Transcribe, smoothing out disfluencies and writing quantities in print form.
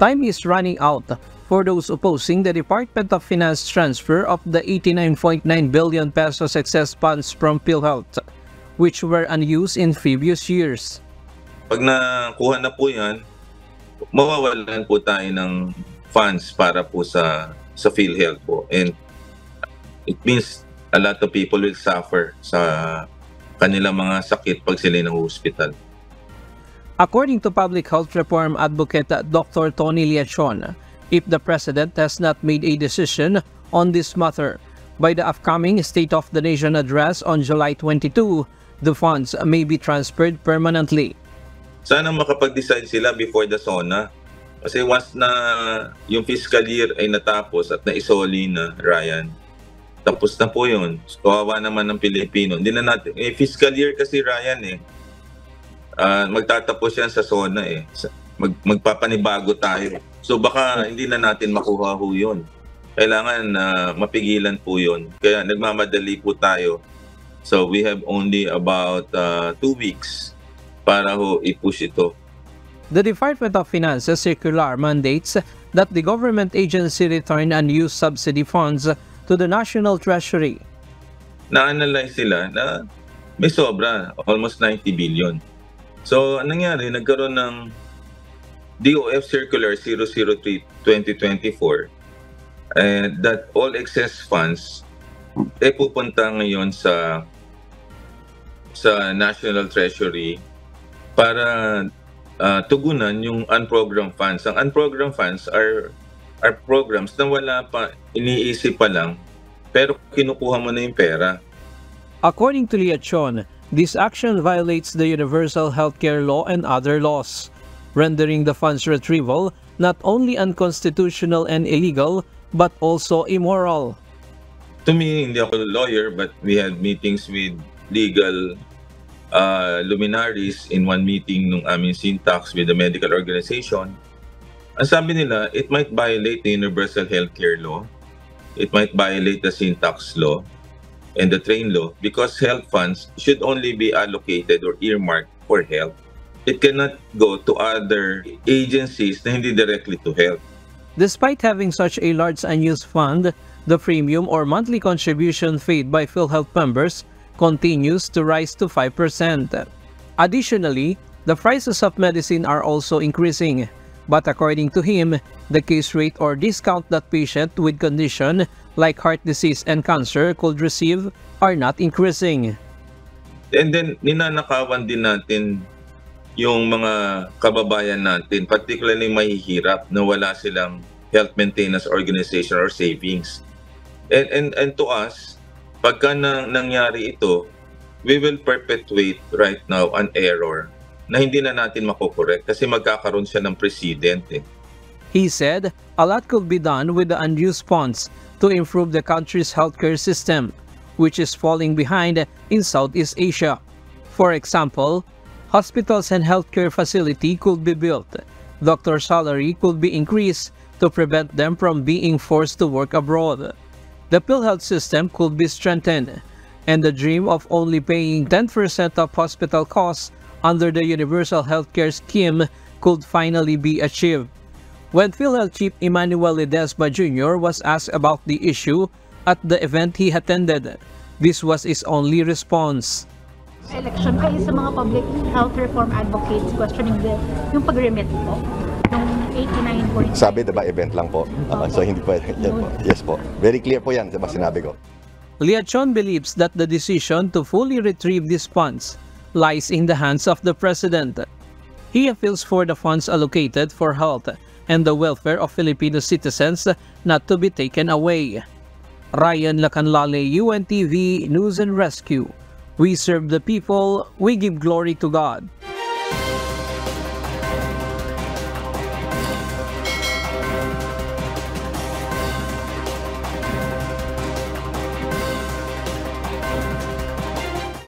time is running out for those opposing the Department of Finance transfer of the 89.9 billion pesos excess funds from PhilHealth, which were unused in previous years. Pag nakuha na po yan, mawawalan po tayo ng funds para po sa PhilHealth po. And it means a lot of people will suffer sa kanilang mga sakit pag sila ng hospital. According to Public Health Reform Advocate Dr. Tony Liachon, if the President has not made a decision on this matter by the upcoming State of the Nation address on July 22, the funds may be transferred permanently. Sana makapag-decide sila before the SONA. Kasi once na yung fiscal year ay natapos at naisoli na, Ryan, tapos na po yun. Kawawa naman ng Pilipino. Hindi na natin, fiscal year kasi, Ryan, magtatapos yan sa SONA magpapanibago tayo. So baka hindi na natin makuha ho yun. Kailangan mapigilan po yun. Kaya nagmamadali po tayo. So we have only about 2 weeks para ho i-push ito. The Department of Finance's circular mandates that the government agency return unused subsidy funds to the National Treasury. Na-analyze sila na may sobra, almost 90 billion. So, anong nangyari? Nagkaroon ng DOF Circular 003-2024 that all excess funds pupunta ngayon sa National Treasury para tugunan yung unprogrammed funds. Ang unprogrammed funds are programs na wala pa, iniisip pa lang, pero kinukuha mo na yung pera. According to Liachon, this action violates the Universal Healthcare Law and other laws, rendering the funds retrieval not only unconstitutional and illegal, but also immoral. To me, hindi ako a lawyer, but we had meetings with legal luminaries in one meeting nung aming syntax with the medical organization. Ang sabi nila, it might violate the Universal Healthcare Law, it might violate the syntax law, and the train law because health funds should only be allocated or earmarked for health. It cannot go to other agencies na hindi directly to health. Despite having such a large unused fund, the premium or monthly contribution paid by PhilHealth members continues to rise to 5%. Additionally, the prices of medicine are also increasing, but according to him, the case rate or discount that patient with condition like heart disease and cancer could receive are not increasing. And then, ninanakawan din natin yung mga kababayan natin, particularly mahihirap na wala silang health maintenance organization or savings. And to us, pagka nangyari ito, we will perpetuate right now an error na hindi na natin makokorek kasi magkakaroon siya ng precedent. He said a lot could be done with the unused funds to improve the country's healthcare system, which is falling behind in Southeast Asia. For example, hospitals and healthcare facility could be built, doctor salary could be increased to prevent them from being forced to work abroad. The PhilHealth system could be strengthened, and the dream of only paying 10% of hospital costs under the Universal Healthcare Scheme could finally be achieved. When PhilHealth Chief Emmanuel Ledesma Jr. was asked about the issue at the event he attended, this was his only response. Election kayo sa mga public health reform advocates questioning yung pag-remit po, yung 89.9. Sabi, diba, event lang po. So hindi po, yes po. Very clear po yan, diba, sinabi ko. Liachon believes that the decision to fully retrieve these funds lies in the hands of the President. He appeals for the funds allocated for health and the welfare of Filipino citizens not to be taken away. Ryan Lacanlale, UNTV News and Rescue. We serve the people, we give glory to God.